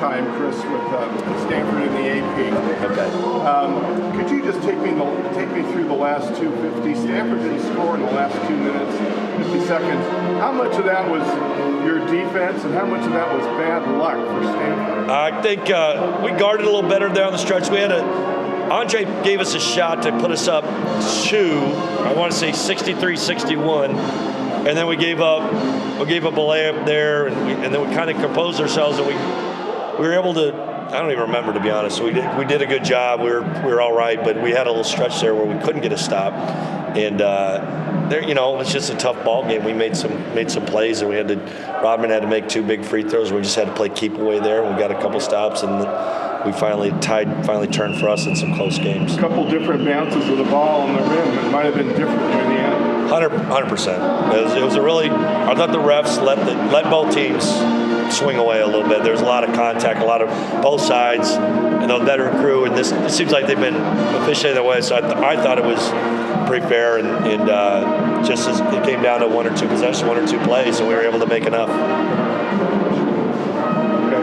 time, Chris, with Stanford in the AP. Okay. Could you just take me through the last 250? Stanford didn't score in the last 2 minutes, 50 seconds. How much of that was your defense, and how much of that was bad luck for Stanford? I think we guarded a little better down the stretch. Andre gave us a shot to put us up to, I want to say 63-61, and then we gave up a layup there, and then we kind of composed ourselves, and we were able to. I don't even remember, to be honest. So we did a good job. We were all right, but we had a little stretch there where we couldn't get a stop, and there, it's just a tough ball game. We made some plays, and Rodman had to make 2 big free throws. We just had to play keep away there, and we got a couple stops, and we finally turned for us in some close games. A couple different bounces of the ball on the rim. It might have been different near the end. 100%. It was a really. I thought the refs let both teams swing away a little bit. There's a lot of contact, a lot of both sides, and the veteran crew. And this it seems like they've been officiating their way. So I thought it was pretty fair, and just as it came down to 1 or 2 possessions, 1 or 2 plays, and we were able to make enough. Okay.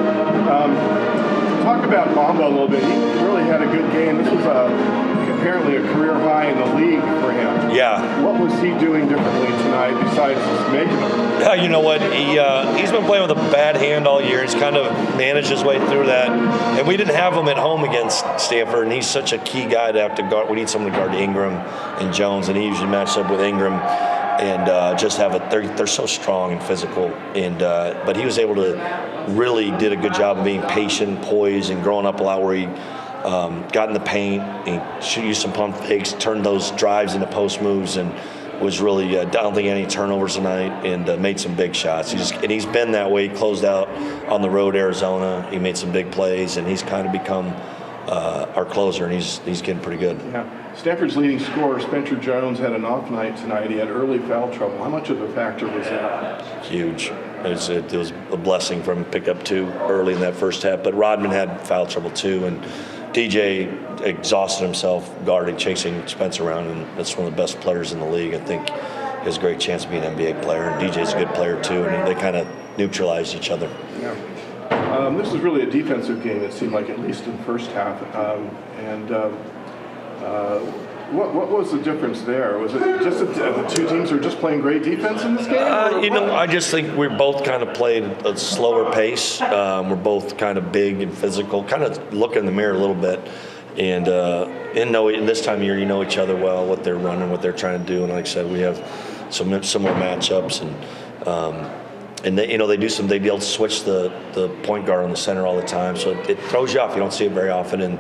Talk about Bamba a little bit. He really had a good game. This was apparently a career high in the league for him. Yeah. What was he doing differently tonight besides just making them? Yeah, you know what? He's been playing with a bad hand all year. He's kind of managed his way through that. And we didn't have him at home against Stanford, and he's such a key guy to have to guard. We need someone to guard Ingram and Jones, and he usually matches up with Ingram. And they're so strong and physical, but he was able to really did a good job of being patient, poised, and growing up a lot where he got in the paint, and used some pump fakes, turned those drives into post moves, and was really I don't think any turnovers tonight, and made some big shots. He's been that way. He closed out on the road Arizona. He made some big plays, and he's kind of become our closer, and he's getting pretty good. Yeah. Stanford's leading scorer, Spencer Jones, had an off night tonight. He had early foul trouble. How much of a factor was that? Huge. It was a blessing for him to pick up 2 early in that first half. But Rodman had foul trouble too, and DJ exhausted himself guarding, chasing Spencer around, and that's one of the best players in the league. I think he has a great chance to be an NBA player, and DJ's a good player too, and they kind of neutralized each other. Yeah. This was really a defensive game, it seemed like, at least in the first half. What was the difference there? Was it just that the 2 teams were just playing great defense in this game? I just think we both kind of played a slower pace. We're both kind of big and physical, kind of look in the mirror a little bit. And this time of year, you know each other well, what they're running, what they're trying to do. And like I said, we have some similar matchups, and they they'll switch the point guard on the center all the time, so it throws you off. You don't see it very often, and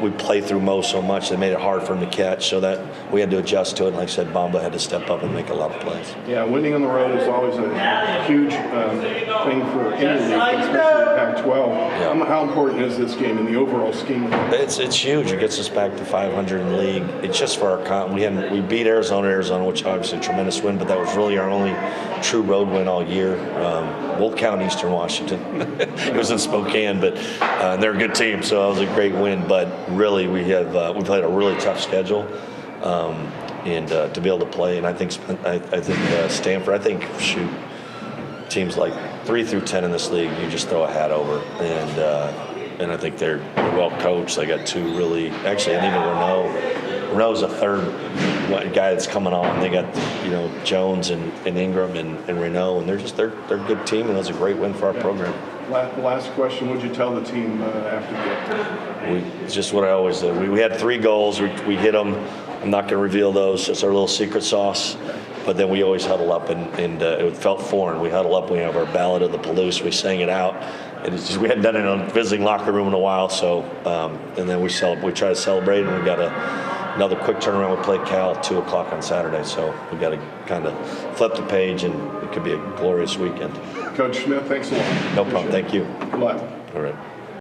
we play through Mo so much they made it hard for him to catch, so that we had to adjust to it. And like I said, Bamba had to step up and make a lot of plays. Yeah, winning on the road is always a huge thing for any league, especially Pac-12. Yeah. How important is this game in the overall scheme? It's huge. It gets us back to 500 in the league. It's just for our we beat Arizona, which obviously a tremendous win, but that was really our only true road win all year. We'll count Eastern Washington. It was in Spokane, but they're a good team, so it was a great win. But really, we played a really tough schedule, and to be able to play. And I think Stanford. Teams like 3 through 10 in this league, you just throw a hat over, and I think they're well coached. They got 2 really, actually, and even Renault's a third guy that's coming on. They got Jones and Ingram and Renault, and they're a good team, and it was a great win for our program. Last question, what would you tell the team after the game? It's just what I always do. We had 3 goals. We hit them. I'm not going to reveal those. It's our little secret sauce. But then we always huddle up, and it felt foreign. We huddle up. We have our Ballad of the Palouse. We sang it out. And it's just, we hadn't done it in a visiting locker room in a while. So and then we try to celebrate, and we got another quick turnaround. We play Cal at 2:00 on Saturday. So we got to kind of flip the page, and it could be a glorious weekend. Coach Smith, thanks a lot. No problem. Thank you. Good luck. All right.